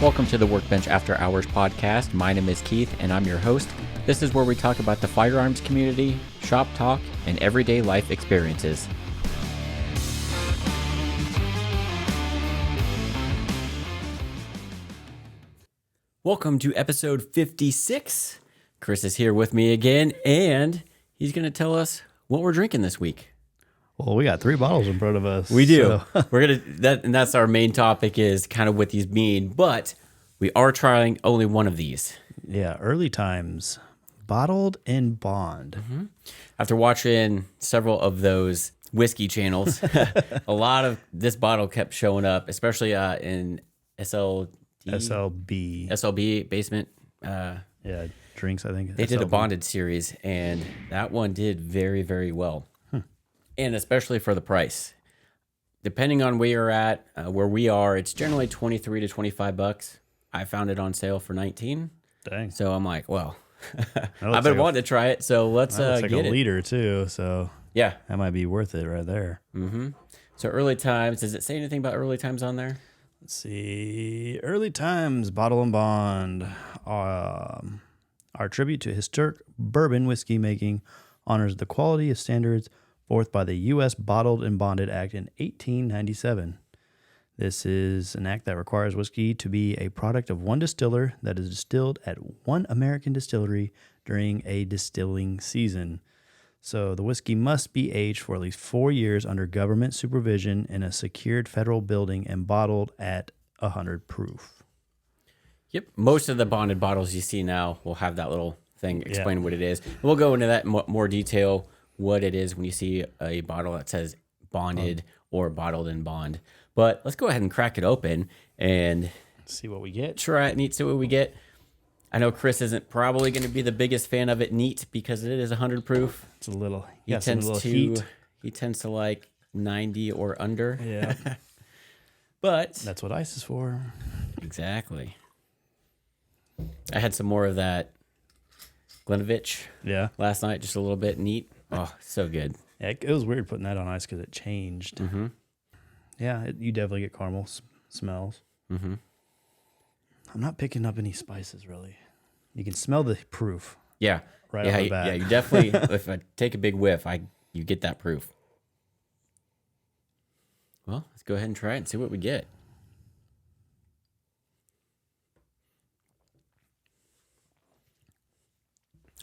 Welcome to the Workbench After Hours podcast. My name is Keith, and I'm your host. This is where we talk about the firearms community, shop talk, and everyday life experiences. Welcome to episode 56. Chris is here with me again, and he's going to tell us what we're drinking this week. Well, we got 3 bottles in front of us. We do. So. That's our main topic, is kind of what these mean, but we are trying only one of these. Yeah, Early Times, bottled in bond. Mm-hmm. After watching several of those whiskey channels, a lot of this bottle kept showing up, especially in SLB basement. Yeah, drinks, I think. They did a bonded series, and that one did very, very well. And especially for the price. Depending on where you're at, where we are, it's generally $23 to $25. I found it on sale for $19. Dang. So I'm like, well, I've been wanting to try it, so let's get it. A liter too, so yeah, that might be worth it right there. Mm-hmm. So Early Times, does it say anything about Early Times on there? Let's see. Early Times, bottle and bond. Our tribute to historic bourbon whiskey making honors the quality of standards forth by the U.S. Bottled and Bonded Act in 1897. This is an act that requires whiskey to be a product of one distiller that is distilled at one American distillery during a distilling season. So the whiskey must be aged for at least 4 years under government supervision in a secured federal building and bottled at 100 proof. Yep. Most of the bonded bottles you see now will have that little thing explaining what it is. We'll go into that in more detail, what it is when you see a bottle that says bonded or bottled in bond. But let's go ahead and crack it open and see what we get. Try it neat, see what we get. I know Chris isn't probably going to be the biggest fan of it neat because it is 100 proof. It's a little, he tends to like 90 or under. Yeah. But that's what ice is for. Exactly. I had some more of that Glenavich last night, just a little bit neat. Oh, so good. Yeah, it was weird putting that on ice because it changed. Mm-hmm. Yeah, you definitely get caramel smells. Mm-hmm. I'm not picking up any spices, really. You can smell the proof. Yeah. Right off the bat. Yeah, you definitely, if I take a big whiff, you get that proof. Well, let's go ahead and try it and see what we get.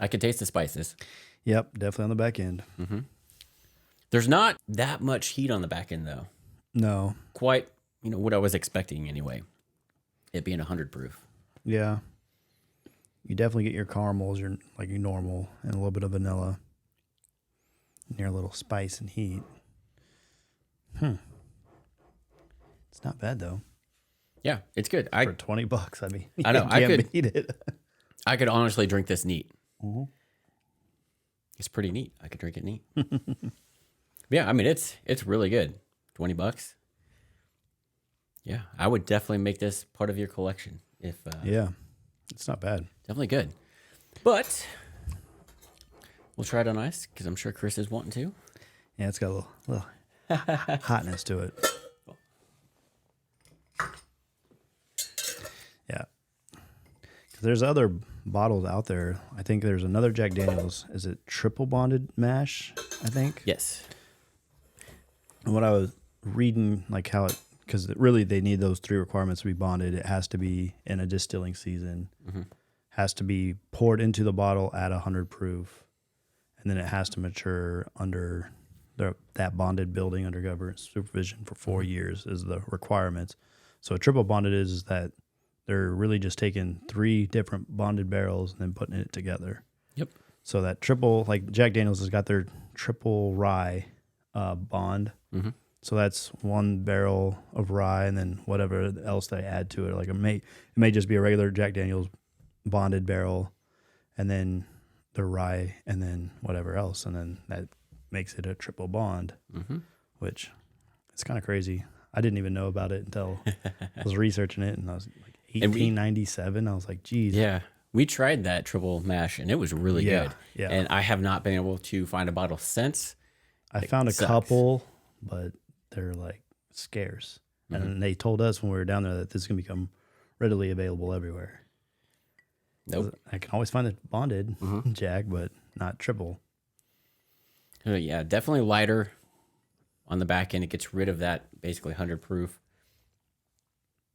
I can taste the spices. Yep, definitely on the back end. Mm-hmm. There's not that much heat on the back end, though. No. Quite, what I was expecting anyway. It being 100 proof. Yeah. You definitely get your caramels, your normal, and a little bit of vanilla. And your little spice and heat. It's not bad, though. Yeah, it's good. For $20, I mean, I know. I could beat it. I could honestly drink this neat. Mm-hmm. It's pretty neat. I could drink it neat. Yeah, I mean, it's really good. $20. Yeah, I would definitely make this part of your collection. Yeah, it's not bad. Definitely good. But we'll try it on ice because I'm sure Chris is wanting to. Yeah, it's got a little hotness to it. Yeah. There's other bottles out there. I think there's another Jack Daniel's. Is it triple bonded mash, I think? Yes. And what I was reading, because really they need those 3 requirements to be bonded. It has to be in a distilling season, has to be poured into the bottle at 100 proof, and then it has to mature under that bonded building under government supervision for 4 years is the requirements. So a triple bonded is that they're really just taking 3 different bonded barrels and then putting it together. Yep. So that triple, like Jack Daniel's has got their triple rye bond. Mm-hmm. So that's 1 barrel of rye and then whatever else they add to it. Like it may just be a regular Jack Daniel's bonded barrel and then the rye and then whatever else. And then that makes it a triple bond, which it's kind of crazy. I didn't even know about it until I was researching it, and I was like 1897. I was like, geez. Yeah. We tried that triple mash, and it was really good. Yeah. And I have not been able to find a bottle since. I found a couple, but they're scarce. Mm-hmm. And they told us when we were down there that this is going to become readily available everywhere. Nope. I can always find the bonded Jack, but not triple. Yeah, definitely lighter on the back end. It gets rid of that basically 100 proof.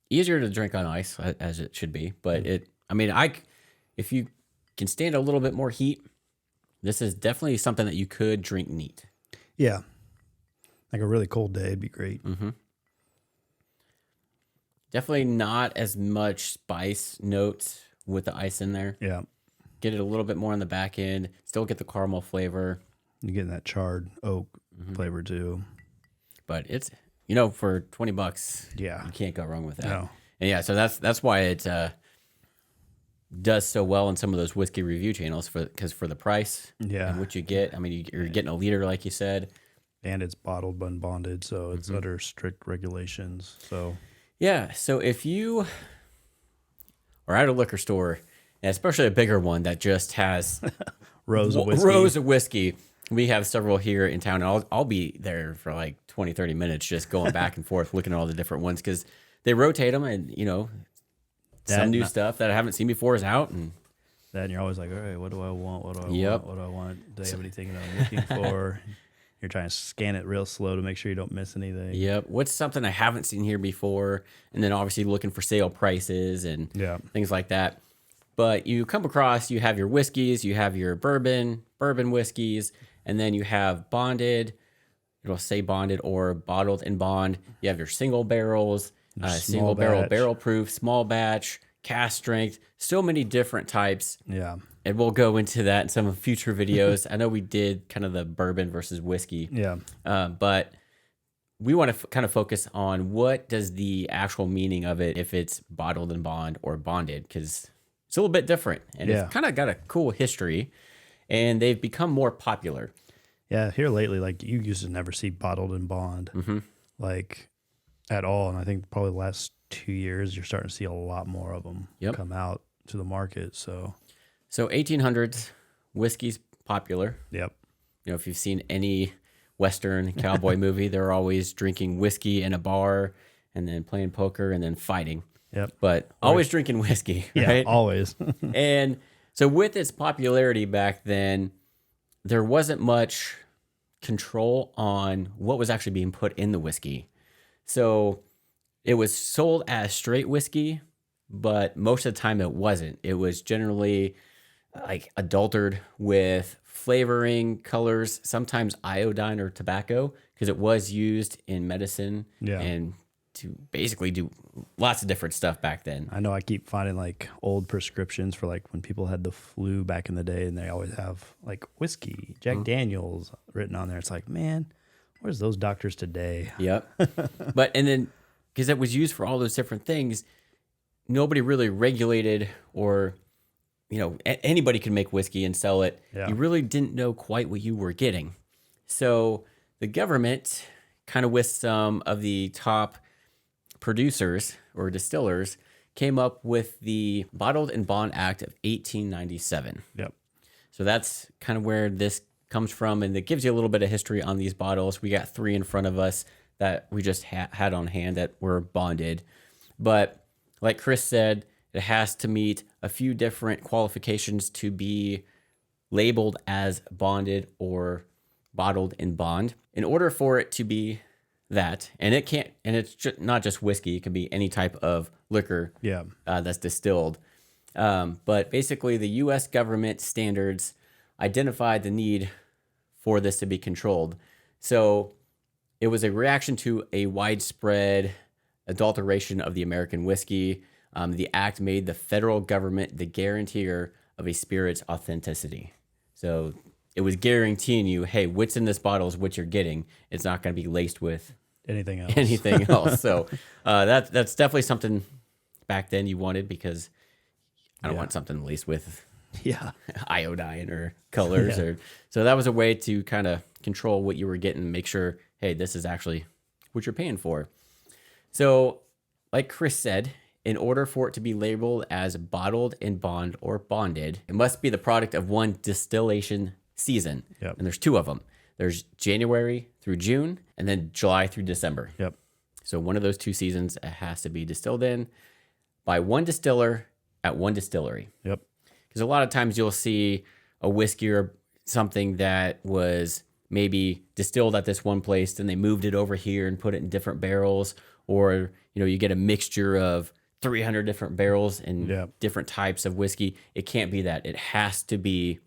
Easier to drink on ice as it should be, but if you can stand a little bit more heat, this is definitely something that you could drink neat. Yeah. Like a really cold day, it'd be great. Mm-hmm. Definitely not as much spice notes with the ice in there. Yeah. Get it a little bit more on the back end. Still get the caramel flavor. You're getting that charred oak flavor too. But it's, for $20, Yeah. you can't go wrong with that. No. And yeah, so that's why it does so well in some of those whiskey review channels because for the price and what you get. I mean, you're getting a liter, like you said. And it's bottled but bonded, so it's under strict regulations. So yeah, so if you are at a liquor store, and especially a bigger one that just has rows of whiskey, we have several here in town, and I'll be there for like 20, 30 minutes just going back and forth looking at all the different ones because they rotate them, and some new stuff that I haven't seen before is out, and you're always like, all right, what do I want? What do I want? What do I want? Do they have anything that I'm looking for? You're trying to scan it real slow to make sure you don't miss anything. Yep. What's something I haven't seen here before? And then obviously looking for sale prices and things like that. But you come across, you have your whiskeys, you have your bourbon whiskeys, and then you have bonded, it'll say bonded or bottled in bond. You have your single barrels, single barrel proof, small batch, cask strength, so many different types. Yeah. And we'll go into that in some future videos. I know we did kind of the bourbon versus whiskey. Yeah. But we want to kind of focus on what does the actual meaning of it if it's bottled in bond or bonded, because it's a little bit different. And it's kind of got a cool history, and they've become more popular. Yeah, here lately, like you used to never see bottled in bond, like at all. And I think probably the last 2 years, you're starting to see a lot more of them come out to the market. So 1800s, whiskey's popular. Yep. If you've seen any Western cowboy movie, they're always drinking whiskey in a bar and then playing poker and then fighting. Yep. But always drinking whiskey, right? Yeah, always. And so with its popularity back then, there wasn't much control on what was actually being put in the whiskey. So it was sold as straight whiskey, but most of the time it wasn't. It was generally like adulterated with flavoring, colors, sometimes iodine or tobacco, because it was used in medicine and to basically do lots of different stuff back then. I know I keep finding like old prescriptions for like when people had the flu back in the day, and they always have like whiskey, Jack Daniels written on there. It's like, man, where's those doctors today? Yep. And then because it was used for all those different things, nobody really regulated or, anybody could make whiskey and sell it. Yeah. You really didn't know quite what you were getting. So the government, kind of with some of the top producers or distillers, came up with the Bottled in Bond Act of 1897. Yep. So that's kind of where this comes from, and it gives you a little bit of history on these bottles. We got 3 in front of us that we just had on hand that were bonded. But like Chris said, it has to meet a few different qualifications to be labeled as bonded or bottled in bond. In order for it to be that, and it's not just whiskey, it can be any type of liquor that's distilled. But basically the U.S. government standards identified the need for this to be controlled. So it was a reaction to a widespread adulteration of the American whiskey. The act made the federal government the guarantor of a spirit's authenticity. So it was guaranteeing you, hey, what's in this bottle is what you're getting. It's not going to be laced with anything else. So that's definitely something back then you wanted, because I don't want something laced with iodine or colors. So that was a way to kind of control what you were getting, make sure, hey, this is actually what you're paying for. So like Chris said, in order for it to be labeled as bottled in bond or bonded, it must be the product of one distillation season. Yep. And there's 2 of them. There's January through June, and then July through December. Yep. So one of those 2 seasons it has to be distilled in. by one distiller at one distillery. Yep. Because a lot of times you'll see a whiskey or something that was maybe distilled at this one place, then they moved it over here and put it in different barrels, or you get a mixture of 300 different barrels and different types of whiskey. It can't be that. It has to be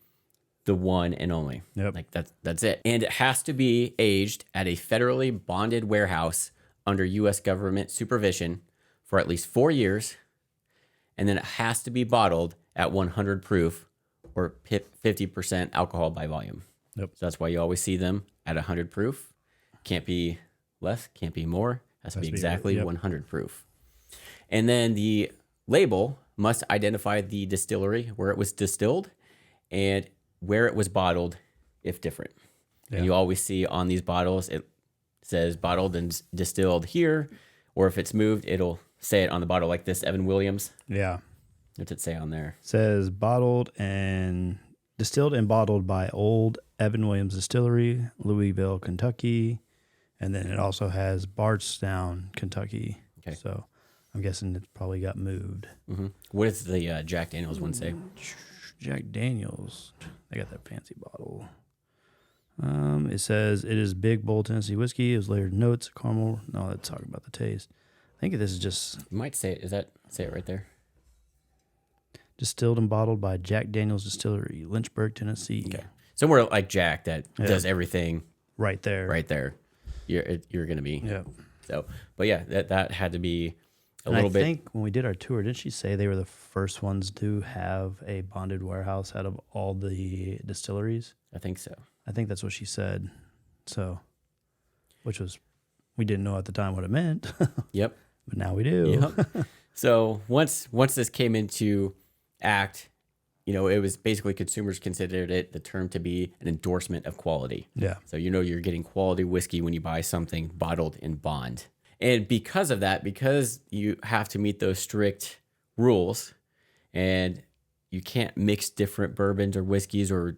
the one and only. Yep. Like that's it. And it has to be aged at a federally bonded warehouse under U.S. government supervision for at least 4 years. And then it has to be bottled at 100 proof or 50% alcohol by volume. Yep. So that's why you always see them at 100 proof. Can't be less, can't be more. Has to be exactly 100 proof. And then the label must identify the distillery where it was distilled and where it was bottled, if different. Yeah. And you always see on these bottles, it says bottled and distilled here, or if it's moved, it'll say it on the bottle like this, Evan Williams. Yeah. What's it say on there? It says bottled and distilled and bottled by Old Evan Williams Distillery, Louisville, Kentucky. And then it also has Bardstown, Kentucky. Okay. So I'm guessing it probably got moved. Mm-hmm. What does the Jack Daniels one say? Jack Daniels. They got that fancy bottle. It says it is big, bold Tennessee whiskey. It was layered notes, caramel. No, that's talking about the taste. I think this is just... You might say it. Is that... Say it right there. Distilled and bottled by Jack Daniels Distillery, Lynchburg, Tennessee. Okay. Somewhere like Jack that does everything... Right there. Right there. You're going to be... Yeah. So, but yeah, that had to be a little bit... I think when we did our tour, didn't she say they were the first ones to have a bonded warehouse out of all the distilleries? I think so. I think that's what she said. So, which was, we didn't know at the time what it meant. Yep. But now we do. Yep. So once this came into act, it was basically consumers considered it the term to be an endorsement of quality. Yeah. So you're getting quality whiskey when you buy something bottled in bond. And because of that, because you have to meet those strict rules and you can't mix different bourbons or whiskeys or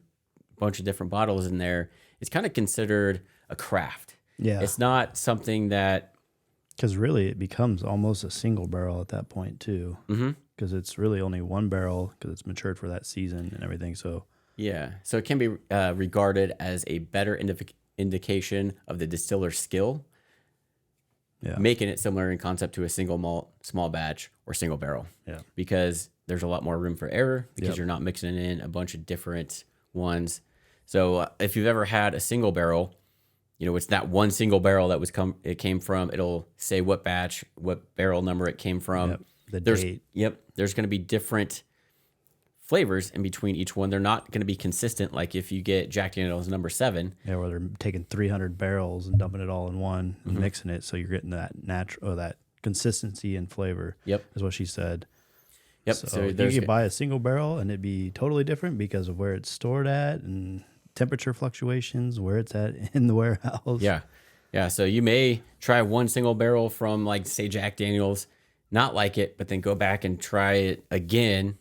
bunch of different bottles in there, it's kind of considered a craft. Yeah. It's not something that... Because really it becomes almost a single barrel at that point too. Mm-hmm. Because it's really only one barrel because it's matured for that season and everything. So yeah. So it can be regarded as a better indication of the distiller's skill, making it similar in concept to a single malt, small batch, or single barrel. Yeah. Because there's a lot more room for error because you're not mixing in a bunch of different ones. So if you've ever had a single barrel, it's that one single barrel that it came from. It'll say what batch, what barrel number it came from. Yep. The date. Yep. There's going to be different flavors in between each one. They're not going to be consistent. Like if you get Jack Daniel's number 7. Yeah, where they're taking 300 barrels and dumping it all in one and mixing it. So you're getting that that consistency and flavor. Yep. Is what she said. Yep. So you could buy a single barrel and it'd be totally different because of where it's stored at and temperature fluctuations, where it's at in the warehouse. Yeah. Yeah. So you may try one single barrel from like say Jack Daniel's, not like it, but then go back and try it again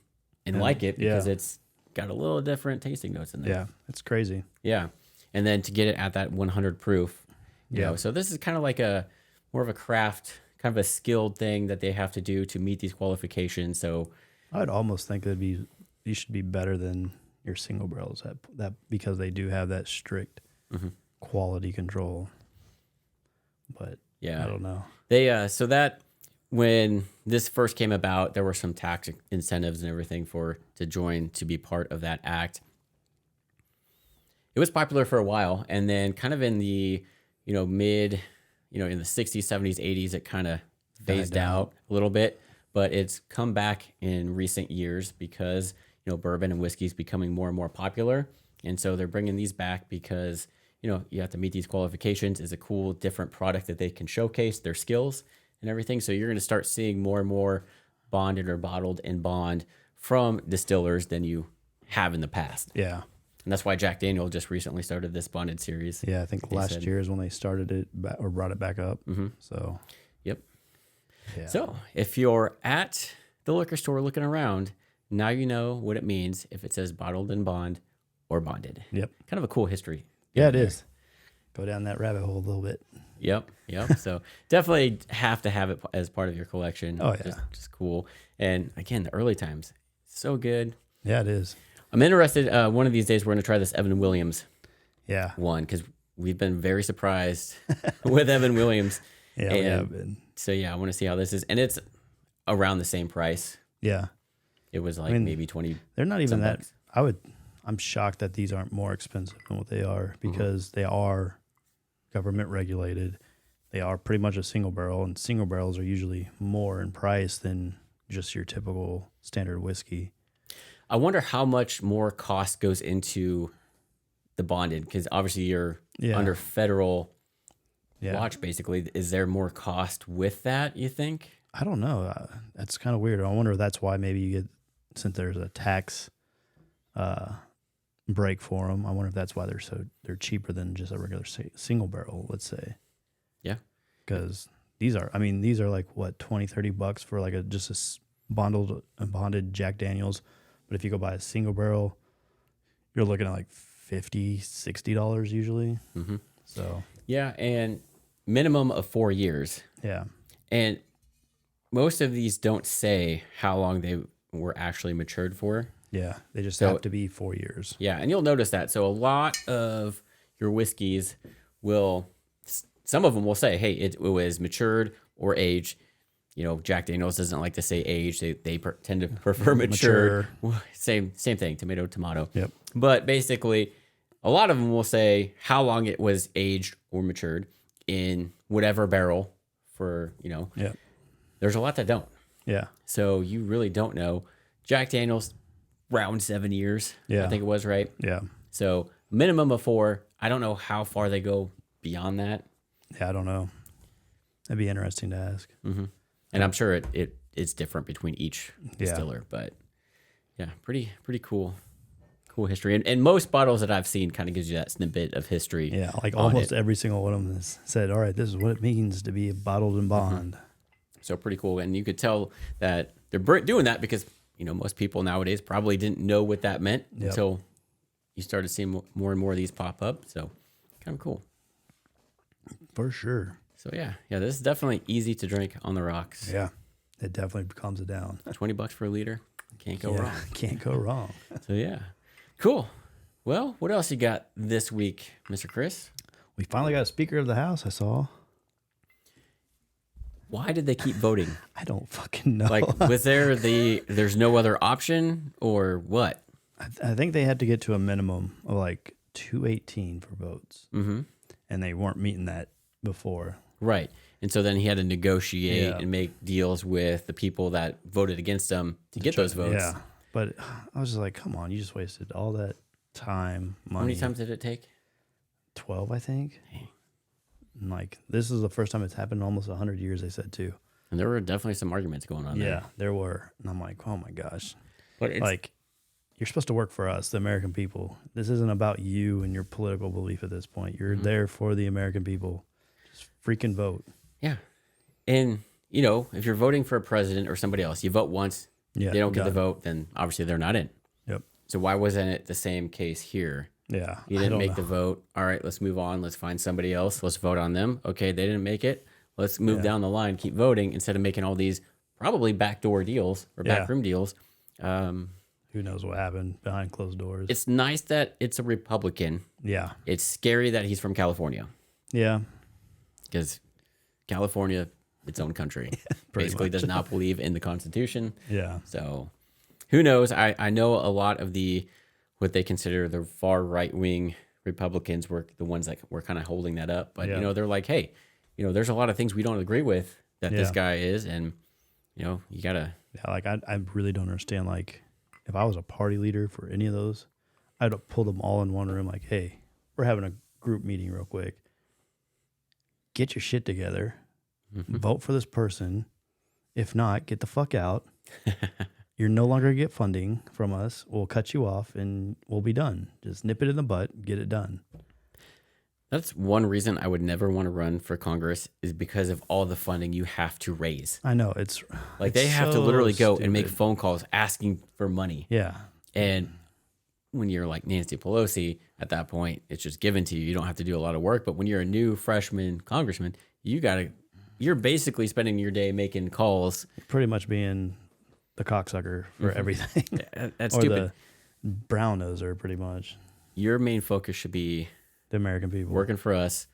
and like it because it's got a little different tasting notes in there. Yeah. It's crazy. Yeah. And then to get it at that 100 proof, you know, so this is kind of like more of a craft, kind of a skilled thing that they have to do to meet these qualifications. So I'd almost think these should be better than your single barrels that because they do have that strict quality control. But I don't know. They so that when this first came about, there were some tax incentives and everything to join to be part of that act. It was popular for a while, and then kind of in the mid in the 60s, 70s, 80s, it kind of phased out a little bit, but it's come back in recent years because bourbon and whiskey is becoming more and more popular. And so they're bringing these back because, you have to meet these qualifications. It's a cool, different product that they can showcase their skills and everything. So you're going to start seeing more and more bonded or bottled in bond from distillers than you have in the past. Yeah. And that's why Jack Daniel just recently started this bonded series. Yeah, I think last year is when they started it or brought it back up. Mm-hmm. So, yep. Yeah. So if you're at the liquor store looking around, now you know what it means if it says bottled in bond or bonded. Yep. Kind of a cool history. Yeah, it is. Go down that rabbit hole a little bit. Yep. So definitely have to have it as part of your collection. Oh, yeah. Just cool. And again, the early times, so good. Yeah, it is. I'm interested. One of these days, we're going to try this Evan Williams Yeah. one because we've been very surprised with Evan Williams. Yeah, we have been. So yeah, I want to see how this is, and it's around the same price. Yeah. It was like maybe 20. They're not even that. bucks. I'm shocked that these aren't more expensive than what they are because they are government regulated. They are pretty much a single barrel, and single barrels are usually more in price than just your typical standard whiskey. I wonder how much more cost goes into the bonded because obviously you're under federal watch. Basically, is there more cost with that? You think? I don't know. That's kind of weird. I wonder if that's why maybe you get, since there's a tax break for them. I wonder if that's why they're cheaper than just a regular single barrel. Let's say. Yeah. Because these are like what, $20-$30 for like just a bonded Jack Daniels. But if you go buy a single barrel, you're looking at like $50-$60 usually. Mm-hmm. So yeah, and minimum of 4 years. Yeah. And most of these don't say how long they were actually matured for. Yeah, they just have to be 4 years. Yeah, and you'll notice that. So a lot of your whiskeys some of them will say, hey, it was matured or aged. You know, Jack Daniels doesn't like to say aged. They tend to prefer matured. Same thing, tomato. Yep. But basically, a lot of them will say how long it was aged or matured in whatever barrel for, Yeah. There's a lot that don't. Yeah. So you really don't know. Jack Daniels, around 7 years. Yeah. I think it was, right? Yeah. So minimum of 4. I don't know how far they go beyond that. Yeah, I don't know. That'd be interesting to ask. Mm-hmm. And I'm sure it's different between each distiller, but yeah, pretty cool history. And most bottles that I've seen kind of gives you that snippet of history. Yeah, like almost every single one of them has said, all right, this is what it means to be bottled in bond. Mm-hmm. So pretty cool. And you could tell that they're doing that because, most people nowadays probably didn't know what that meant until you started seeing more and more of these pop up. So kind of cool. For sure. So yeah, this is definitely easy to drink on the rocks. Yeah, it definitely calms it down. $20 for a liter. Can't go wrong. Can't go wrong. So yeah, cool. Well, what else you got this week, Mr. Chris? We finally got a Speaker of the House, I saw. Why did they keep voting? I don't fucking know. Like, was there's no other option or what? I think they had to get to a minimum of like 218 for votes. Mm-hmm. And they weren't meeting that before. Right. And so then he had to negotiate and make deals with the people that voted against him to get those votes. Yeah. But I was just like, come on, you just wasted all that time, money. How many times did it take? 12, I think. Dang. And like, this is the first time it's happened in almost 100 years, they said, too. And there were definitely some arguments going on there. Yeah, there were. And I'm like, oh my gosh. But it's like, you're supposed to work for us, the American people. This isn't about you and your political belief at this point. You're there for the American people. Just freaking vote. Yeah. And, if you're voting for a president or somebody else, you vote once, they don't get the vote, then obviously they're not in. Yep. So why wasn't it the same case here? Yeah. You didn't make the vote. All right, let's move on. Let's find somebody else. Let's vote on them. Okay, they didn't make it. Let's move down the line, keep voting instead of making all these probably backdoor deals or backroom deals. Who knows what happened behind closed doors. It's nice that it's a Republican. Yeah. It's scary that he's from California. Yeah. Because California, its own country, basically does not believe in the Constitution. Yeah. So who knows? I know a lot of what they consider the far right-wing Republicans were the ones that were kind of holding that up. But, they're like, hey, there's a lot of things we don't agree with that this guy is. And, you got to. Yeah, like I really don't understand. Like, if I was a party leader for any of those, I'd have pulled them all in one room. Like, hey, we're having a group meeting real quick. Get your shit together. Vote for this person. If not, get the fuck out. You're no longer going to get funding from us. We'll cut you off and we'll be done. Just nip it in the butt, get it done. That's one reason I would never want to run for Congress is because of all the funding you have to raise. I know. It's like they have to literally go and make phone calls asking for money. Yeah. And when you're like Nancy Pelosi, at that point, it's just given to you. You don't have to do a lot of work. But when you're a new freshman congressman, you're basically spending your day making calls. Pretty much being the cocksucker for everything. That's or stupid. The brown noser, pretty much. Your main focus should be The American people. working for us,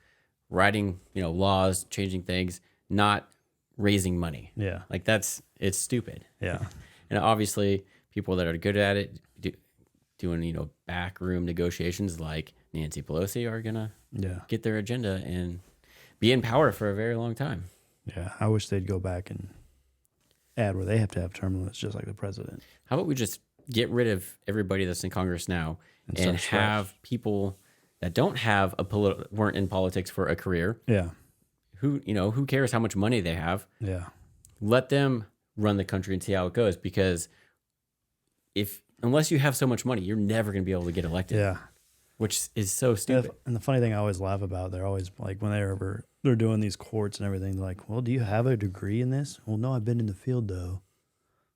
writing, laws, changing things, not raising money. Yeah. Like it's stupid. Yeah. And obviously people that are good at it, doing, backroom negotiations like Nancy Pelosi are going to get their agenda and be in power for a very long time. Yeah. I wish they'd go back and add where they have to have term limits just like the president. How about we just get rid of everybody that's in Congress now and have people that don't have weren't in politics for a career. Yeah. Who cares how much money they have? Yeah. Let them run the country and see how it goes, because unless you have so much money, you're never going to be able to get elected. Yeah. Which is so stupid. And the funny thing I always laugh about, they're always like, when they're doing these courts and everything, they're like, well, do you have a degree in this? Well, no, I've been in the field though.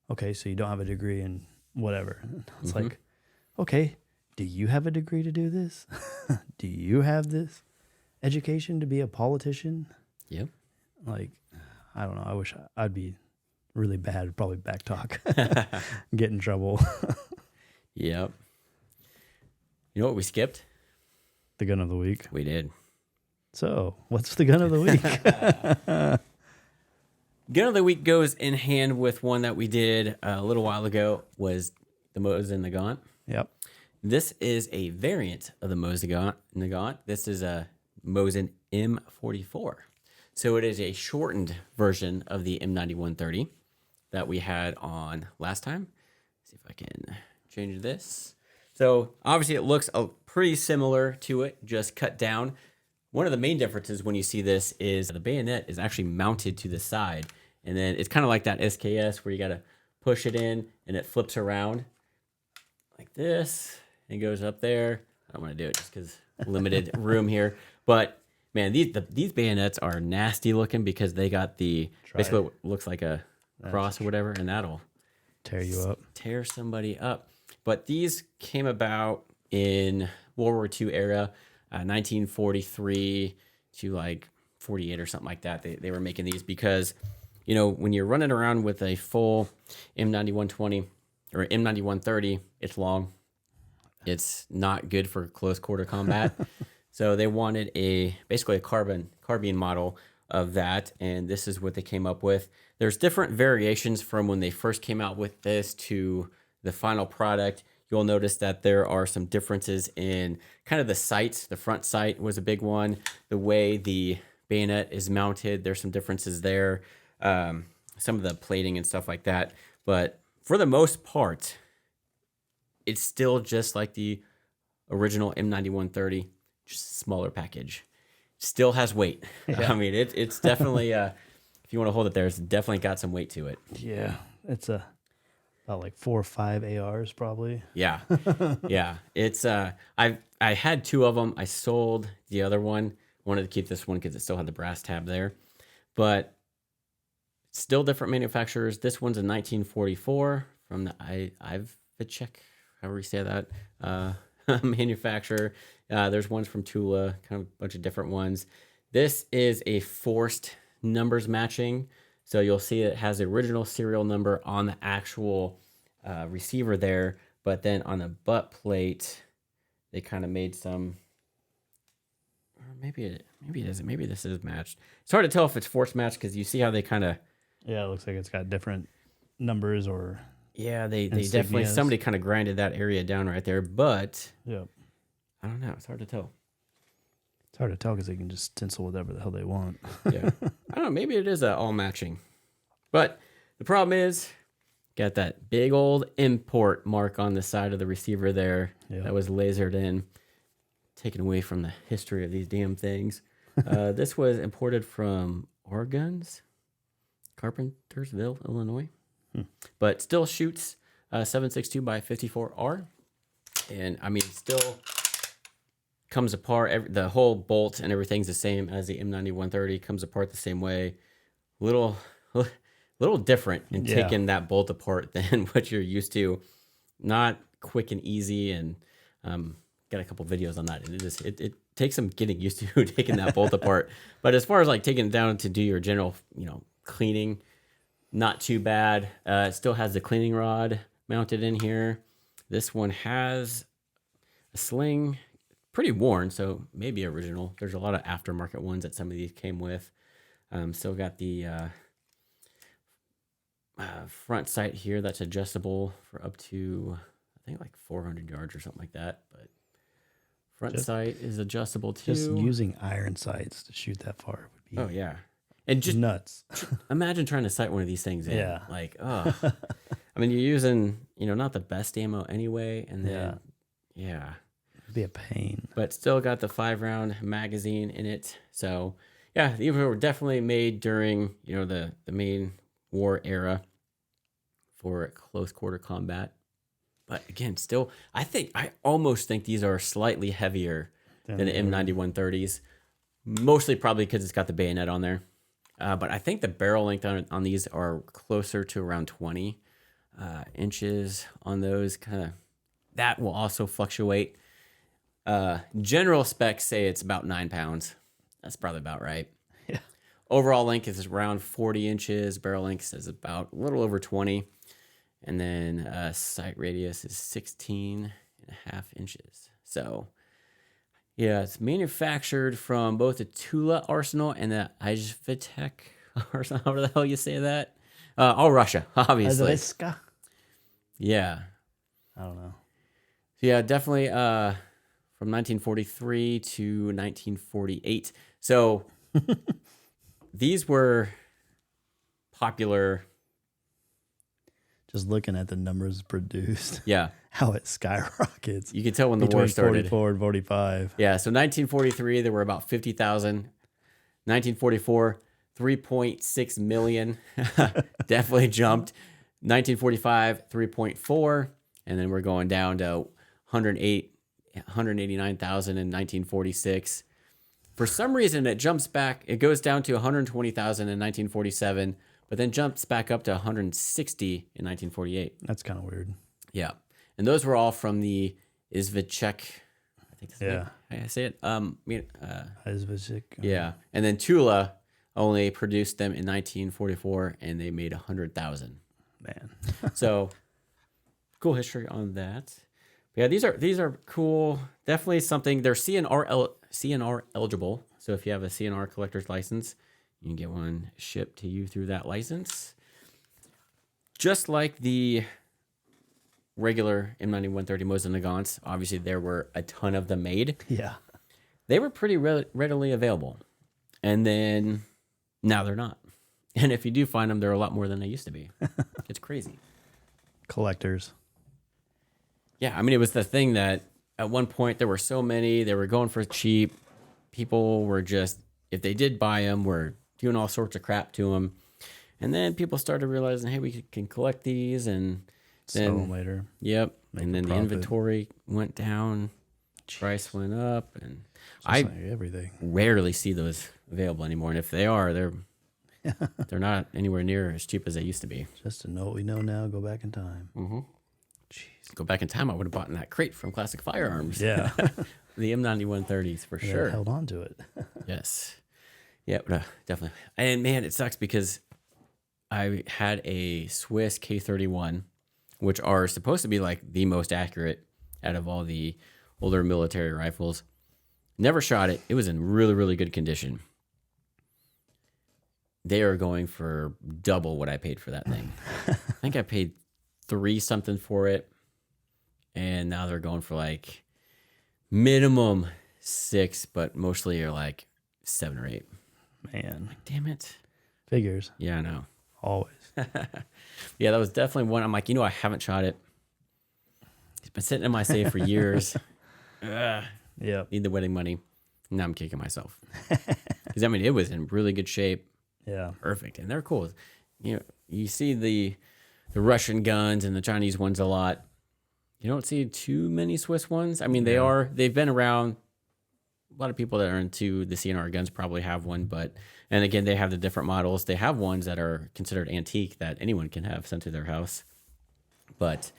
Okay, so you don't have a degree in whatever. It's like, okay, do you have a degree to do this? Do you have this education to be a politician? Yep. Like, I don't know. I wish I'd be really bad, probably backtalk, get in trouble. Yep. You know what we skipped? The gun of the week. We did. So, what's the gun of the week? Gun of the week goes in hand with one that we did a little while ago, was the Mosin Nagant. Yep. This is a variant of the Mosin Nagant. This is a Mosin M44. So it is a shortened version of the M9130 that we had on last time. Let's see if I can change this. So obviously it looks pretty similar to it, just cut down. One of the main differences when you see this is the bayonet is actually mounted to the side. And then it's kind of like that SKS where you got to push it in and it flips around like this and goes up there. I don't want to do it just because limited room here. But man, these bayonets are nasty looking because they got basically what looks like a cross or whatever, and that'll tear you up. Tear somebody up. But these came about in World War II era, 1943 to like 48 or something like that. They were making these because, when you're running around with a full M9120 or M9130, it's long. It's not good for close quarter combat. So they wanted basically a carbine model of that, and this is what they came up with. There's different variations from when they first came out with this to the final product. You'll notice that there are some differences in kind of the sights. The front sight was a big one. The way the bayonet is mounted, there's some differences there. Some of the plating and stuff like that. But for the most part, it's still just like the original M9130, just a smaller package. Still has weight. Yeah. I mean, it's definitely, if you want to hold it there, it's definitely got some weight to it. Yeah, it's about like 4 or 5 ARs probably. Yeah, yeah. It's I had 2 of them. I sold the other one. Wanted to keep this one because it still had the brass tab there, but still different manufacturers. This one's a 1944 from the Ivicek, however you say that, manufacturer. There's ones from Tula, kind of a bunch of different ones. This is a forced numbers matching. So you'll see it has the original serial number on the actual receiver there, but then on the butt plate, they kind of made some, or maybe it isn't. Maybe this is matched. It's hard to tell if it's forced matched because you see how they kind of. Yeah, it looks like it's got different numbers or. Yeah, they definitely, somebody kind of grinded that area down right there, but yeah, I don't know. It's hard to tell. It's hard to tell because they can just stencil whatever the hell they want. Yeah, I don't know. Maybe it is all matching, but the problem is, got that big old import mark on the side of the receiver there. Yeah. That was lasered in, taken away from the history of these damn things. This was imported from Oregon's Carpentersville, Illinois. But still shoots 7.62 by 54R, and I mean still comes apart. The whole bolt and everything's the same as the M9130. Comes apart the same way. Little different in taking that bolt apart than what you're used to. Not quick and easy, and Got a couple videos on that, and it takes some getting used to taking that bolt apart. But as far as like taking it down to do your general, cleaning, not too bad. It still has the cleaning rod mounted in here. This one has a sling, pretty worn, so maybe original. There's a lot of aftermarket ones that some of these came with. Still got the front sight here that's adjustable for up to, I think, like 400 yards or something like that. But front sight is adjustable too. Just using iron sights to shoot that far would be oh yeah, and just nuts. imagine trying to sight one of these things in. Yeah. Like, oh, I mean, you're using not the best ammo anyway, and then yeah. It'd be a pain. But still got the 5-round magazine in it. So yeah, these were definitely made during the main war era for close quarter combat. But again, still, I almost think these are slightly heavier than the M9130s. Mostly probably because it's got the bayonet on there. But I think the barrel length on these are closer to around 20 inches on those. That will also fluctuate. General specs say it's about 9 pounds. That's probably about right. Yeah. Overall length is around 40 inches. Barrel length is about a little over 20. And then sight radius is 16.5 inches. So, yeah, it's manufactured from both the Tula Arsenal and the Izhvitek Arsenal, however the hell you say that. All Russia, obviously. Izhviska? Yeah. I don't know. So yeah, definitely from 1943 to 1948. So these were popular. Just looking at the numbers produced. Yeah. How it skyrockets. You can tell when the war started. 44 and 45. Yeah, so 1943, there were about 50,000. 1944, 3.6 million. Definitely jumped. 1945, 3.4. And then we're going down to 189,000 in 1946. For some reason, it jumps back. It goes down to 120,000 in 1947, but then jumps back up to 160 in 1948. That's kind of weird. Yeah. And those were all from the Izhvitek. I think that's how I say it. Izhvitek. Yeah. And then Tula only produced them in 1944, and they made 100,000. Man. So cool history on that. But yeah, these are cool. Definitely something. They're CNR eligible. So if you have a CNR collector's license, you can get one shipped to you through that license. Just like the regular M9130 Mosin Nagants, obviously there were a ton of them made. Yeah. They were pretty readily available. And then now they're not. And if you do find them, they're a lot more than they used to be. It's crazy. Collectors. Yeah, I mean, it was the thing that at one point there were so many, they were going for cheap. People were just, if they did buy them, were doing all sorts of crap to them. And then people started realizing, hey, we can collect these. And then, sell them later. Yep. Make and then a the profit. inventory went down. Jeez. Price went up. And Like everything. rarely see those available anymore. And if they are, they're not anywhere near as cheap as they used to be. Just to know what we know now, go back in time. Mm-hmm. Jeez. Go back in time, I would have bought in that crate from Classic Firearms. Yeah. The M9130s for sure. Held on to it. Yes. Yeah, definitely. And man, it sucks because I had a Swiss K31, which are supposed to be like the most accurate out of all the older military rifles. Never shot it. It was in really, really good condition. They are going for double what I paid for that thing. I think I paid $3 something for it. And now they're going for like minimum $6, but mostly are like $7 or $8. Man. Like, damn it. Figures. Yeah, I know. Always. Yeah, that was definitely one. I'm like, I haven't shot it. It's been sitting in my safe for years. Ugh, Yeah. need the wedding money. Now I'm kicking myself. Because, I mean, it was in really good shape. Yeah. Perfect. And they're cool. You see the Russian guns and the Chinese ones a lot. You don't see too many Swiss ones. I mean, they've been around. A lot of people that are into the CNR guns probably have one, and again, they have the different models. They have ones that are considered antique that anyone can have sent to their house. But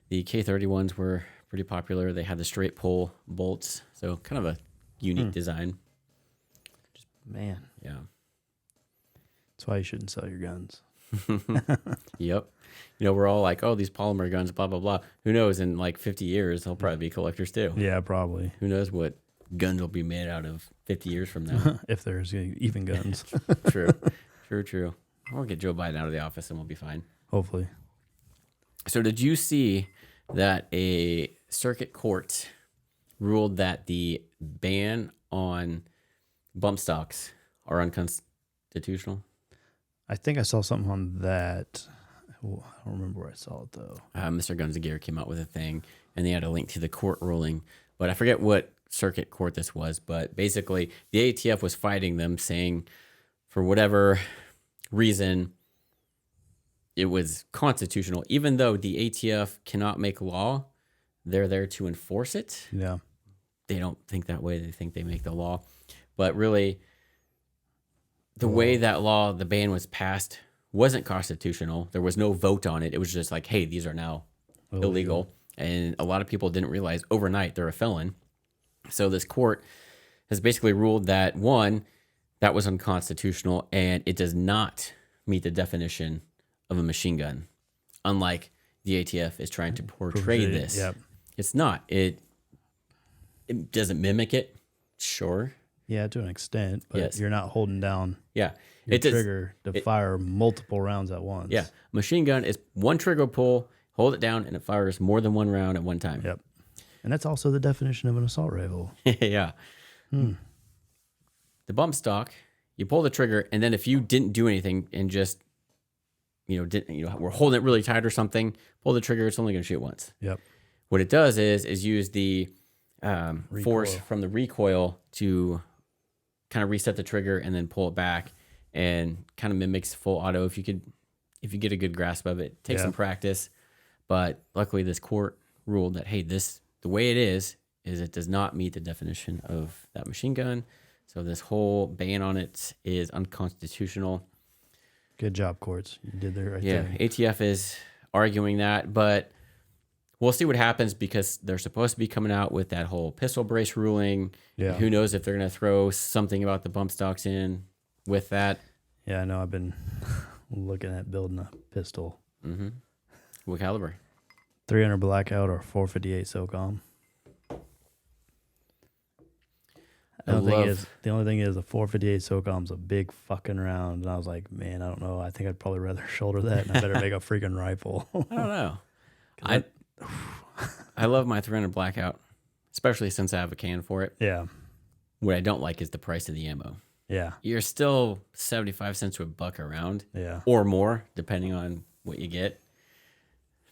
the K31s were pretty popular. They had the straight pull bolts, so kind of a unique design. Man, Yeah. That's why you shouldn't sell your guns. Yep. We're all like, oh, these polymer guns, blah, blah, blah. Who knows? In like 50 years, they'll probably be collectors too. Yeah, probably. Who knows what guns will be made out of 50 years from now. If there's even guns. True. We'll get Joe Biden out of the office and we'll be fine. Hopefully. So did you see that a circuit court ruled that the ban on bump stocks are unconstitutional? I think I saw something on that. I don't remember where I saw it, though. Mr. Guns Gear came out with a thing, and they had a link to the court ruling. But I forget what circuit court this was. But basically, the ATF was fighting them, saying for whatever reason, it was constitutional. Even though the ATF cannot make law, they're there to enforce it. Yeah. They don't think that way. They think they make the law. But really, the way that law, the ban was passed, wasn't constitutional. There was no vote on it. It was just like, hey, these are now illegal. And a lot of people didn't realize overnight they're a felon. So this court has basically ruled that, one, that was unconstitutional, and it does not meet the definition of a machine gun. Unlike the ATF is trying to portray this. Yep. It's not. It doesn't mimic it, sure. Yeah, to an extent, but Yes. you're not holding down Yeah. your trigger to fire multiple rounds at once. Yeah. Machine gun is one trigger pull, hold it down, and it fires more than one round at one time. Yep. And that's also the definition of an assault rifle. Yeah. The bump stock, you pull the trigger, and then if you didn't do anything and just, we're holding it really tight or something, pull the trigger, it's only going to shoot once. Yep. What it does is use the force Recoil. from the recoil to kind of reset the trigger and then pull it back, and kind of mimics full auto if you get a good grasp of it. Take some practice, but luckily this court ruled that, hey, the way it is it does not meet the definition of that machine gun. So this whole ban on it is unconstitutional. Good job, courts. You did the right Yeah, thing. ATF is arguing that, but we'll see what happens because they're supposed to be coming out with that whole pistol brace ruling. Yeah. Who knows if they're going to throw something about the bump stocks in with that. Yeah, I know. I've been looking at building a pistol. Mm-hmm. What caliber? 300 blackout or 458 SOCOM. The only thing is the 458 SOCOM's a big fucking round. And I was like, man, I don't know. I think I'd probably rather shoulder that, and I better make a freaking rifle. I don't know. I love my 300 blackout, especially since I have a can for it. Yeah. What I don't like is the price of the ammo. Yeah. You're still 75 cents to a buck a round. Yeah. Or more, depending on what you get.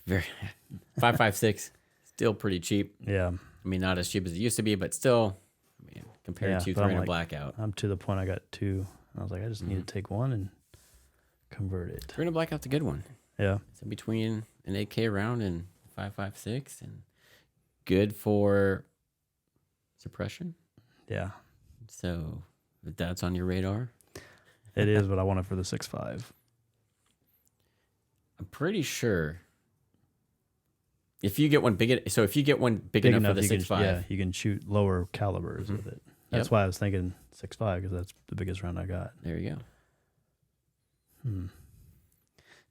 5.56, still pretty cheap. Yeah. I mean, not as cheap as it used to be, but still, compared to 300 blackout. I'm to the point I got two. And I was like, I just need to take one and convert it. 300 blackout's a good one. Yeah. It's in between an 8K round and 5.56, and good for suppression. Yeah. So if that's on your radar, It is, but I want it for the 6.5. I'm pretty sure if you get one big enough for the 6.5, yeah, you can shoot lower calibers with it. That's why I was thinking 6.5 because that's the biggest round I got. there you go.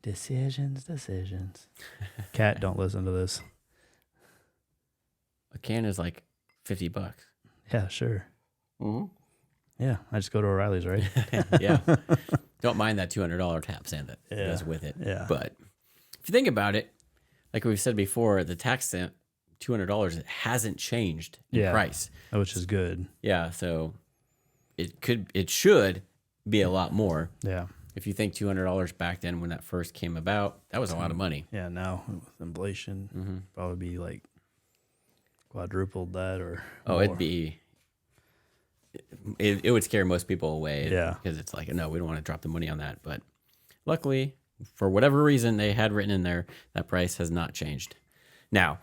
Decisions. Cat, don't listen to this. A can is like $50. Yeah, sure. Mm-hmm. Yeah, I just go to O'Reilly's, right? Yeah. Don't mind that $200 tap sand that goes with it. Yeah. But if you think about it, like we've said before, the tax stamp, $200, it hasn't changed in price. Which is good. Yeah, so it should be a lot more. Yeah. If you think $200 back then when that first came about, that was a lot of money. Yeah, now with inflation, probably be like quadrupled that or more. It would scare most people away. Yeah. Because it's like, no, we don't want to drop the money on that. But luckily, for whatever reason they had written in there, that price has not changed. Now,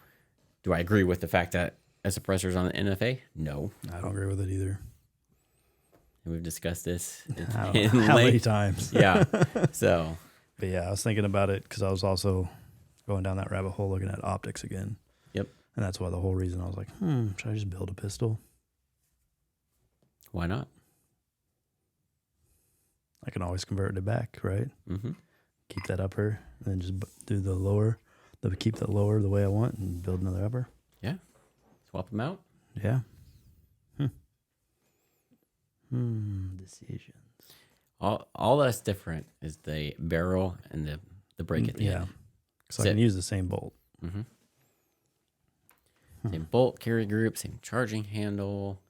do I agree with the fact that a suppressor's on the NFA? No. I don't agree with it either. And we've discussed this How many times? Yeah. So. But yeah, I was thinking about it because I was also going down that rabbit hole looking at optics again. Yep. And that's why the whole reason I was like, should I just build a pistol? Why not? I can always convert it back, right? Mm-hmm. Keep that upper, and then just do the lower. Keep the lower the way I want, and build another upper. Yeah. Swap them out. Yeah. Decisions. All that's different is the barrel and the break at the end. So I can use the same bolt. Mm-hmm. Same bolt, carry group, same charging handle.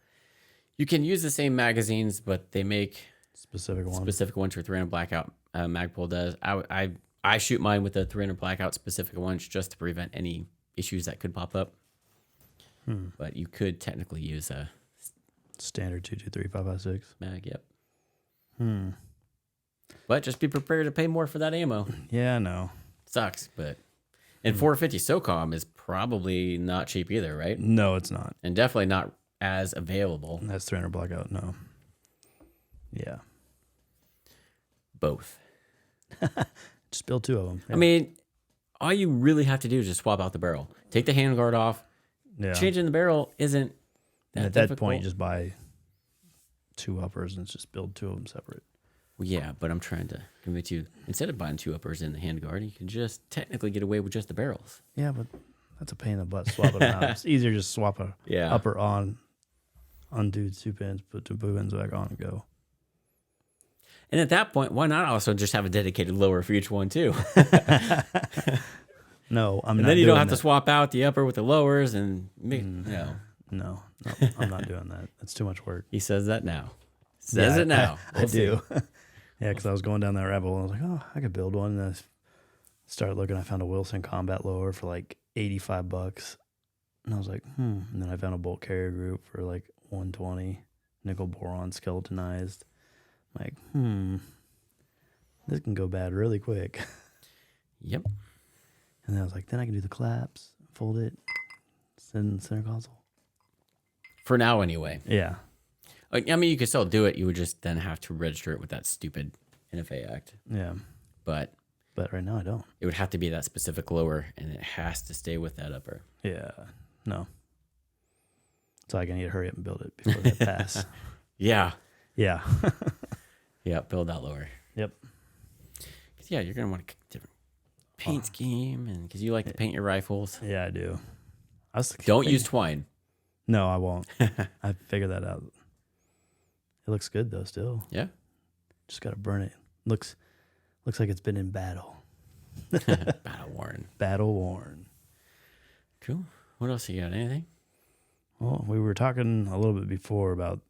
You can use the same magazines, but they make specific ones for 300 blackout. Magpul does. I shoot mine with the 300 blackout specific ones just to prevent any issues that could pop up. But you could technically use a standard 223-556 mag. Yep. But just be prepared to pay more for that ammo. Yeah, I know. Sucks, but and 450 SOCOM is probably not cheap either, right? No, it's not, and definitely not as available. That's 300 blackout. No. Yeah. Both. Just build two of them. Yeah. I mean, all you really have to do is just swap out the barrel. Take the handguard off. Yeah. Changing the barrel isn't that at difficult. That point, you just buy two uppers and just build two of them separate. Well, yeah, but I'm trying to convince you, instead of buying two uppers in the handguard, you can just technically get away with just the barrels. Yeah, but that's a pain in the butt swapping them out. It's easier just swap a upper on, undo two pins, put two pins back on, and go. And at that point, why not also just have a dedicated lower for each one too? No, I'm not. And then you don't have to swap out the upper with the lowers and No, I'm not doing that. That's too much work. He says that now. Says it now. I do. Yeah, because I was going down that rabbit hole. And I was like, oh, I could build one. And I started looking. I found a Wilson Combat lower for like $85. And I was like, And then I found a bolt carrier group for like $120. Nickel boron skeletonized. I'm like, this can go bad really quick. Yep. And then I was like, then I can do the claps, fold it, sit in the center console. For now, anyway. Yeah. I mean, you could still do it. You would just then have to register it with that stupid NFA Act. Yeah. But right now I don't. It would have to be that specific lower, and it has to stay with that upper. Yeah. No. So I need to hurry up and build it before they pass. Yeah. Yeah. Yeah, build that lower. Yep. Because, yeah, you're going to want a different paint scheme, and because you like to paint your rifles. Yeah, I do. Don't use twine. No, I won't. I figured that out. It looks good, though, still. Yeah. Just got to burn it. Looks like it's been in battle. Battle worn. Battle worn. Cool. What else you got? Anything? Well, we were talking a little bit before about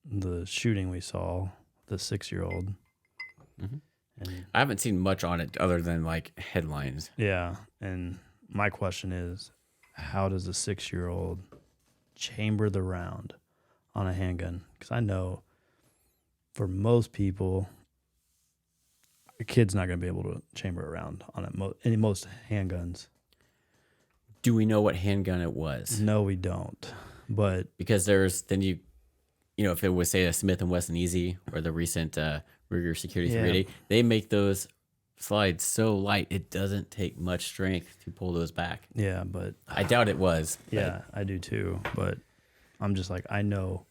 the shooting we saw, the 6-year-old. Mm-hmm. And I haven't seen much on it other than like headlines. Yeah. And my question is, how does a 6-year-old chamber the round on a handgun? Because I know for most people, a kid's not going to be able to chamber a round on it. Most handguns. Do we know what handgun it was? No, we don't. But because there's then you know, if it was say a Smith & Wesson Easy or the recent Ruger Security 380, they make those slides so light it doesn't take much strength to pull those back. Yeah, but I doubt it was. Yeah, I do too. But I'm just like, I know.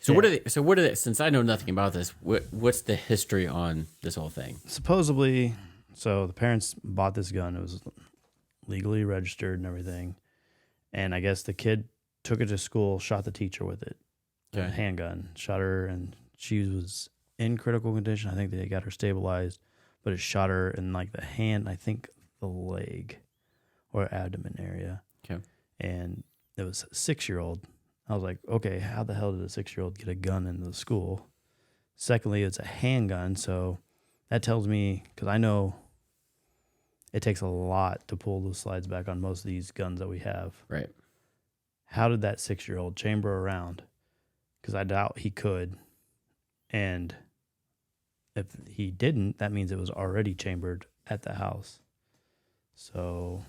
So what are they? Since I know nothing about this, what's the history on this whole thing? Supposedly, so the parents bought this gun. It was legally registered and everything, and I guess the kid took it to school, shot the teacher with it. Okay. A handgun, shot her, and she was in critical condition. I think they got her stabilized, but it shot her in like the hand, I think the leg or abdomen area. Okay. And it was a 6-year-old. I was like, okay, how the hell did a 6-year-old get a gun into the school? Secondly, it's a handgun, so that tells me, because I know it takes a lot to pull those slides back on most of these guns that we have. Right. How did that 6-year-old chamber around? Because I doubt he could. And if he didn't, that means it was already chambered at the house. So.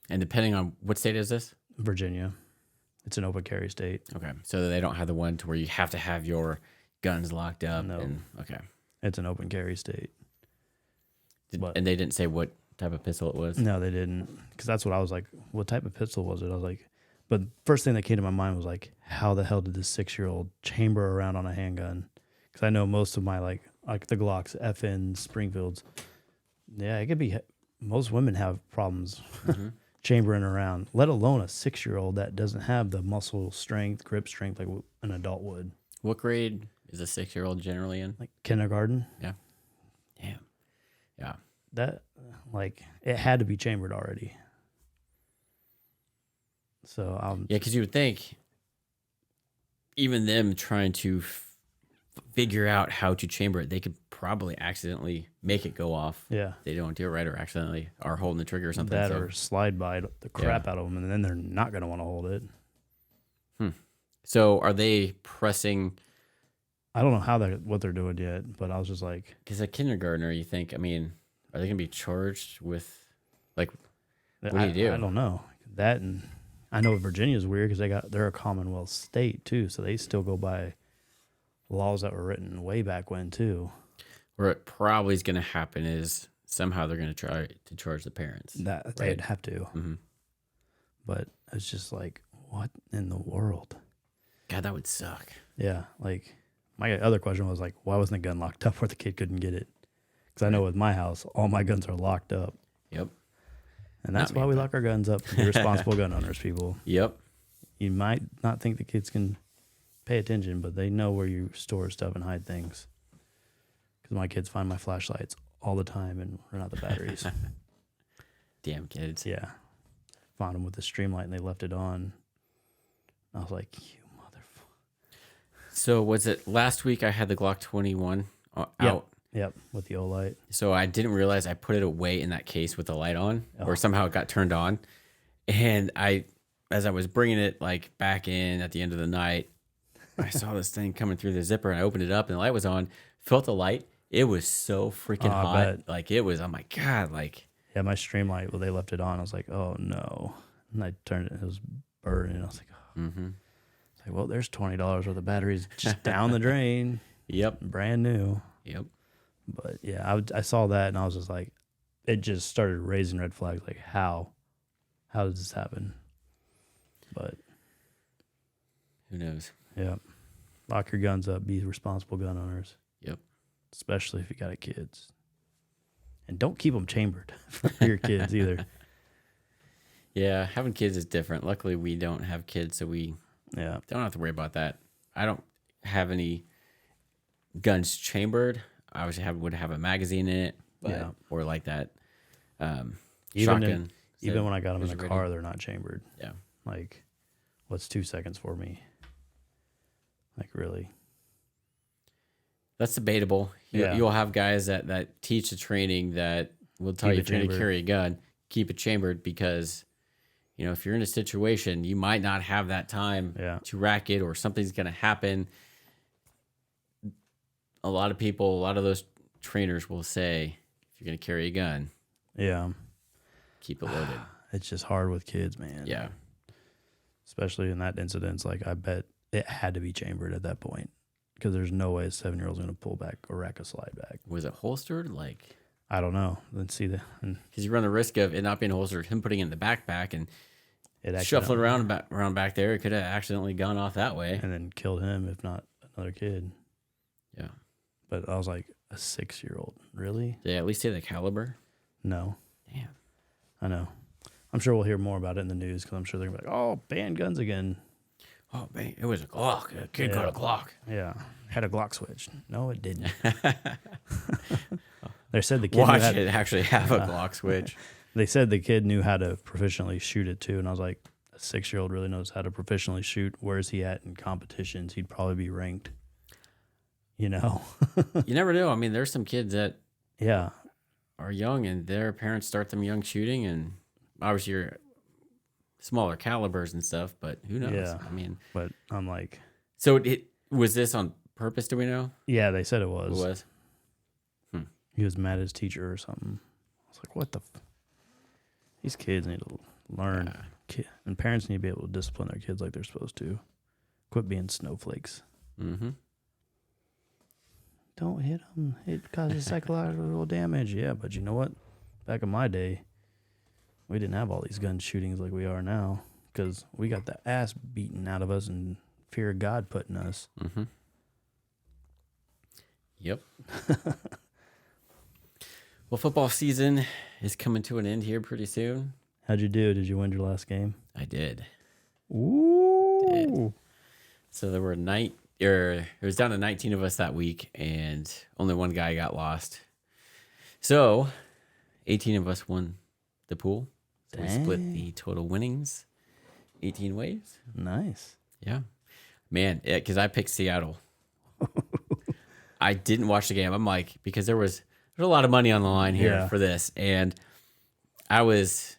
And depending on what state is this? Virginia. It's an open carry state. Okay. So they don't have the one to where you have to have your guns locked up. No. Okay. It's an open carry state. And they didn't say what type of pistol it was? No, they didn't. Because that's what I was like, what type of pistol was it? I was like, but first thing that came to my mind was like, how the hell did this 6-year-old chamber around on a handgun? Because I know most of my like the Glocks, FNs, Springfields. Yeah, it could be. Most women have problems chambering around, let alone a 6-year-old that doesn't have the muscle strength, grip strength like an adult would. What grade is a 6-year-old generally in? Like kindergarten. Yeah. Damn. Yeah. That, like, it had to be chambered already. So, yeah, because you would think even them trying to figure out how to chamber it, they could probably accidentally make it go off. Yeah. They don't do it right, or accidentally are holding the trigger or something. That or slide by the crap out of them, and then they're not going to want to hold it. So are they pressing? I don't know what they're doing yet, but I was just like, because a kindergartner, you think? I mean, are they going to be charged with like? What do you do? I don't know that, and I know Virginia's weird because they're a Commonwealth state too, so they still go by laws that were written way back when too. Where it probably is going to happen is somehow they're going to try to charge the parents. That they'd have to, but it's just like, what in the world? God, that would suck. Yeah, like my other question was like, why wasn't the gun locked up where the kid couldn't get it? Because I know with my house, all my guns are locked up. Yep. And that's why we lock our guns up. Be responsible gun owners, people. Yep. You might not think the kids can pay attention, but they know where you store stuff and hide things. Because my kids find my flashlights all the time and run out the batteries. Damn kids. Yeah. Found them with the streamlight and they left it on. I was like, you motherfucker. So was it last week I had the Glock 21 out? Yep, with the O-light. So I didn't realize I put it away in that case with the light on, or somehow it got turned on. And as I was bringing it like back in at the end of the night, I saw this thing coming through the zipper and I opened it up and the light was on, felt the light. It was so freaking hot. Like it was, oh my God, like. Yeah, my streamlight, well, they left it on. I was like, oh no. And I turned it, it was burning. I was like, oh. It's like, well, there's $20 worth of batteries just down the drain. Yep. Brand new. Yep. But yeah, I saw that and I was just like, it just started raising red flags. Like, how does this happen? But who knows? Yeah. Lock your guns up. Be responsible gun owners. Yep. Especially if you got kids. And don't keep them chambered for your kids either. Yeah, having kids is different. Luckily, we don't have kids, so we don't have to worry about that. I don't have any guns chambered. I obviously would have a magazine in it, or like that shotgun. Even when I got them in the car, they're not chambered. Yeah. Like, what's 2 seconds for me? Like, really? That's debatable. You'll have guys that teach the training that will tell you if you're going to carry a gun, keep it chambered because, if you're in a situation, you might not have that time to rack it or something's going to happen. A lot of those trainers will say, if you're going to carry a gun, keep it loaded. It's just hard with kids, man. Yeah. Especially in that incident. Like, I bet it had to be chambered at that point because there's no way a 7-year-old's going to pull back or rack a slide back. Was it holstered? Like, I don't know. Let's see that. Because you run the risk of it not being holstered, him putting it in the backpack and shuffling around back there. It could have accidentally gone off that way. And then killed him, if not another kid. Yeah. But I was like, a 6-year-old? Really? Did they at least say the caliber? No. Damn. I know. I'm sure we'll hear more about it in the news because I'm sure they're going to be like, oh, ban guns again. Oh, man, it was a Glock. A kid got a Glock. Yeah. Had a Glock switch. No, it didn't. They said the kid it actually have a Glock switch. They said the kid knew how to proficiently shoot it too, and I was like, a 6-year-old really knows how to professionally shoot. Where's he at in competitions? He'd probably be ranked. You never know. I mean, there's some kids that are young and their parents start them young shooting, and obviously you're smaller calibers and stuff, but who knows? Yeah. I mean, but I'm like, so was this on purpose? Do we know? Yeah, they said it was. It was. He was mad at his teacher or something. I was like, what the? These kids need to learn. And parents need to be able to discipline their kids like they're supposed to. Quit being snowflakes. Mm-hmm. Don't hit them. It causes psychological damage. Yeah, but you know what? back in my day, we didn't have all these gun shootings like we are now because we got the ass beaten out of us and fear of God put in us. Mm-hmm. Yep. Well, football season is coming to an end here pretty soon. How'd you do? Did you win your last game? I did. Ooh. Did. So there were it was down to 19 of us that week, and only one guy got lost. So 18 of us won the pool. So we split the total winnings 18 ways. Nice. Yeah. Man, because I picked Seattle. I didn't watch the game. I'm like, because there's a lot of money on the line here for this. And this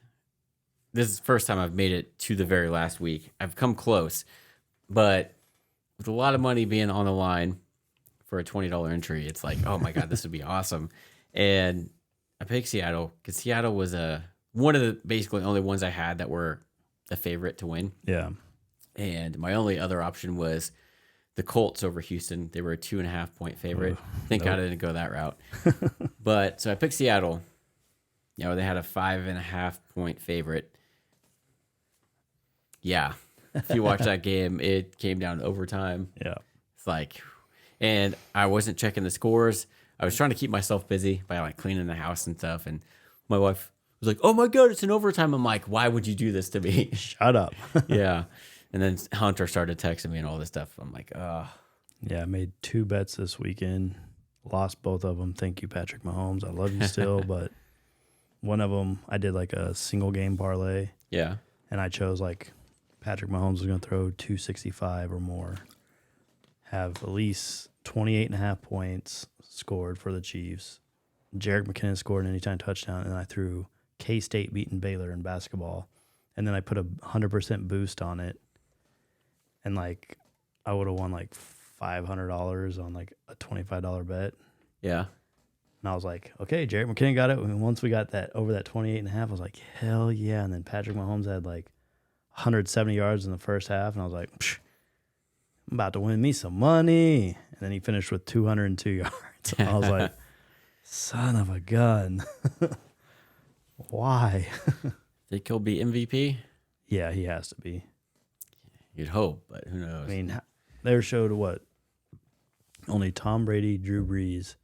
is the first time I've made it to the very last week. I've come close, but with a lot of money being on the line for a $20 entry, it's like, oh my God, this would be awesome. And I picked Seattle because Seattle was one of the basically only ones I had that were the favorite to win. Yeah. And my only other option was the Colts over Houston. They were a 2.5 point favorite. Thank God I didn't go that route. But so I picked Seattle. They had a 5.5 point favorite. Yeah. If you watch that game, it came down to overtime. Yeah. It's like, and I wasn't checking the scores. I was trying to keep myself busy by like cleaning the house and stuff. And my wife was like, "Oh my God, it's in overtime." I'm like, "Why would you do this to me?" Shut up. Yeah. And then Hunter started texting me and all this stuff. I'm like, oh. Yeah, I made 2 bets this weekend. Lost both of them. Thank you, Patrick Mahomes. I love you still, but one of them, I did like a single game parlay. Yeah. And I chose like Patrick Mahomes was going to throw 265 or more. Have at least 28.5 points scored for the Chiefs. Jerick McKinnon scored an anytime touchdown, and I threw K-State beating Baylor in basketball. And then I put a 100% boost on it. And like, I would have won like $500 on like a $25 bet. Yeah. And I was like, okay, Jerick McKinnon got it. And once we got that over that 28.5, I was like, hell yeah. And then Patrick Mahomes had like 170 yards in the first half. And I was like, I'm about to win me some money. And then he finished with 202 yards. And I was like, son of a gun. Why? Think he'll be MVP? Yeah, he has to be. You'd hope, but who knows? I mean, they showed what? Only Tom Brady, Drew Brees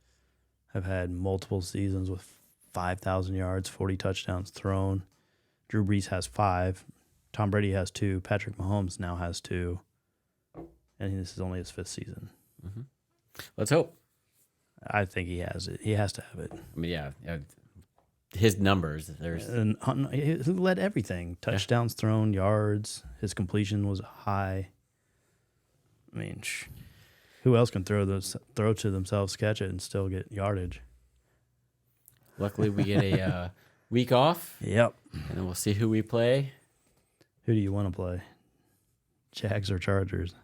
have had multiple seasons with 5,000 yards, 40 touchdowns thrown. Drew Brees has 5. Tom Brady has 2. Patrick Mahomes now has 2. And this is only his 5th season. Mm-hmm. Let's hope. I think he has it. He has to have it. I mean, yeah. His numbers. And he led everything. Touchdowns thrown, yards. His completion was high. I mean, who else can throw to themselves, catch it, and still get yardage? Luckily, we get a week off. Yep. And then we'll see who we play. Who do you want to play? Jags or Chargers?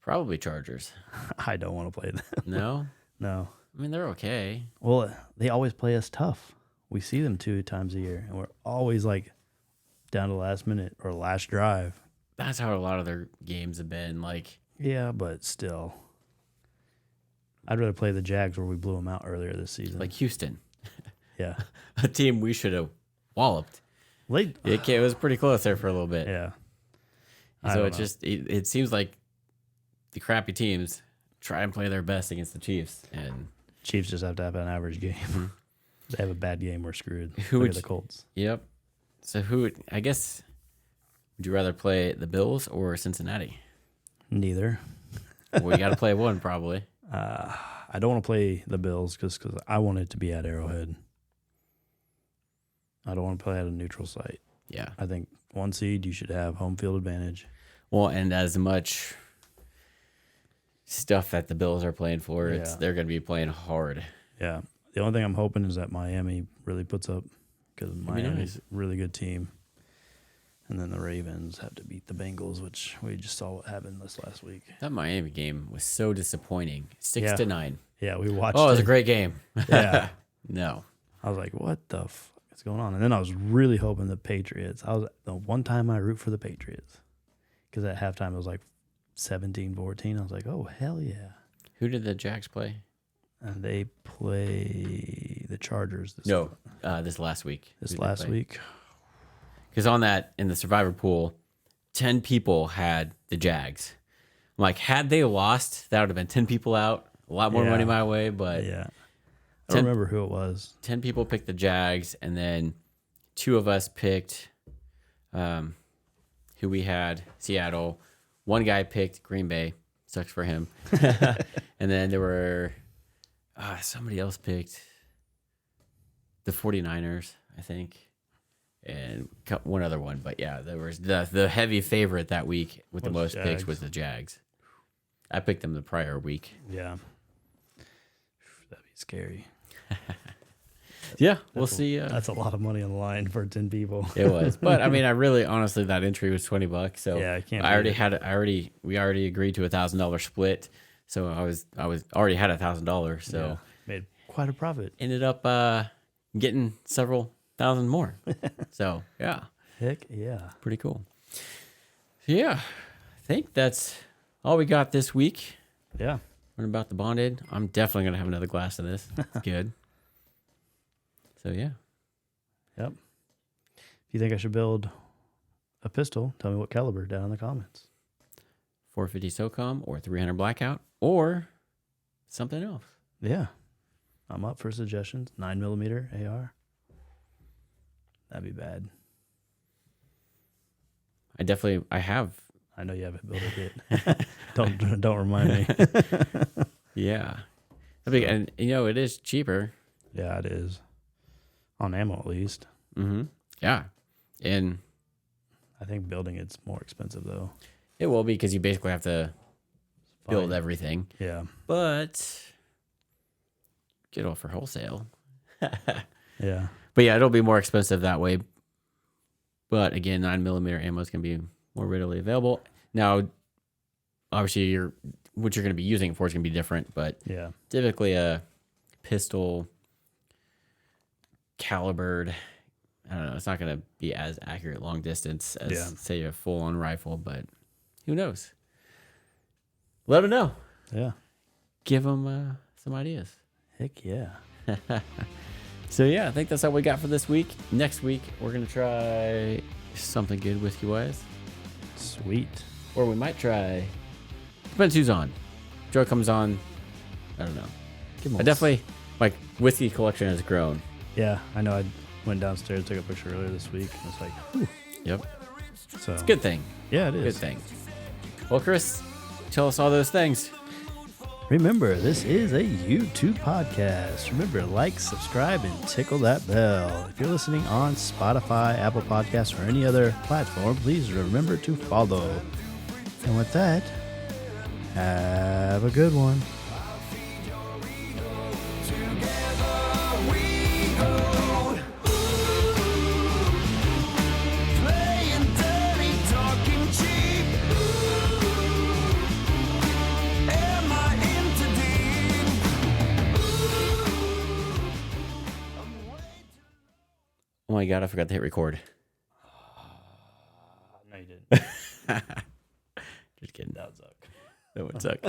Probably Chargers. I don't want to play them. No? No. I mean, they're okay. Well, they always play us tough. We see them 2 times a year, and we're always like down to the last minute or last drive. That's how a lot of their games have been. Like, yeah, but still. I'd rather play the Jags where we blew them out earlier this season. Like Houston. Yeah. A team we should have walloped. It was pretty close there for a little bit. Yeah. So it seems like the crappy teams try and play their best against the Chiefs, and Chiefs just have to have an average game. Mm-hmm. They have a bad game, we're screwed. Who Look would at the Colts? Yep. So would you rather play the Bills or Cincinnati? Neither. Well, you got to play one probably. I don't want to play the Bills because I want it to be at Arrowhead. I don't want to play at a neutral site. Yeah. I think 1 seed, you should have home field advantage. Well, and as much stuff that the Bills are playing for, they're going to be playing hard. Yeah. The only thing I'm hoping is that Miami really puts up because Miami's a really good team. And then the Ravens have to beat the Bengals, which we just saw what happened this last week. That Miami game was so disappointing. 6-9. Yeah, we watched it. Oh, it was a great game. Yeah. No. I was like, what the fuck is going on? And then I was really hoping the Patriots. The one time I root for the Patriots. Because at halftime it was like 17-14. I was like, oh, hell yeah. Who did the Jags play? And they play the Chargers this last week. This last week. Because on that, in the survivor pool, 10 people had the Jags. I'm like, had they lost, that would have been 10 people out. A lot more money my way, but yeah. I don't remember who it was. 10 people picked the Jags, and then 2 of us picked who we had, Seattle. One guy picked Green Bay. Sucks for him. And then there were somebody else picked the 49ers, I think, and one other one. But yeah, there was the heavy favorite that week with the most picks was the Jags. I picked them the prior week. Yeah. That'd be scary. Yeah, we'll see. That's a lot of money on the line for 10 people. It was, but I mean, honestly, that entry was $20. So yeah, I can't. We already agreed to $1,000 split. So I was already had $1,000. So made quite a profit. Ended up getting several thousand more. So yeah, heck yeah, pretty cool. Yeah, I think that's all we got this week. Yeah, what about the bonded? I'm definitely gonna have another glass of this. It's good. So yeah. Yep. If you think I should build a pistol, tell me what caliber down in the comments. 450 SOCOM or 300 Blackout or something else. Yeah. I'm up for suggestions. 9mm AR. That'd be bad. I have. I know you haven't built it yet. Don't remind me. Yeah. And it is cheaper. Yeah, it is. On ammo, at least. Mm-hmm. Yeah. And I think building it's more expensive, though. It will be because you basically have to build everything. Yeah. But get it all for wholesale. Yeah. But yeah, it'll be more expensive that way. But again, 9mm ammo is going to be more readily available. Now, obviously, what you're going to be using it for is going to be different. But yeah, typically a pistol calibered, I don't know, it's not going to be as accurate long distance as, say, a full-on rifle. But who knows? Let them know. Yeah. Give them some ideas. Heck yeah. So, yeah, I think that's all we got for this week. Next week, we're going to try something good whiskey-wise. Sweet. Or we might try... Depends who's on. Joe comes on. I don't know. I definitely... My whiskey collection has grown. Yeah, I know. I went downstairs, took a picture earlier this week, and it's like, whew. Yep. So it's a good thing. Yeah, it is. Good thing. Well, Chris, tell us all those things. Remember, this is a YouTube podcast. Remember to like, subscribe, and tickle that bell. If you're listening on Spotify, Apple Podcasts, or any other platform, please remember to follow. And with that, have a good one. Oh my God, I forgot to hit record. No, you didn't. Just kidding. That would suck. That would suck.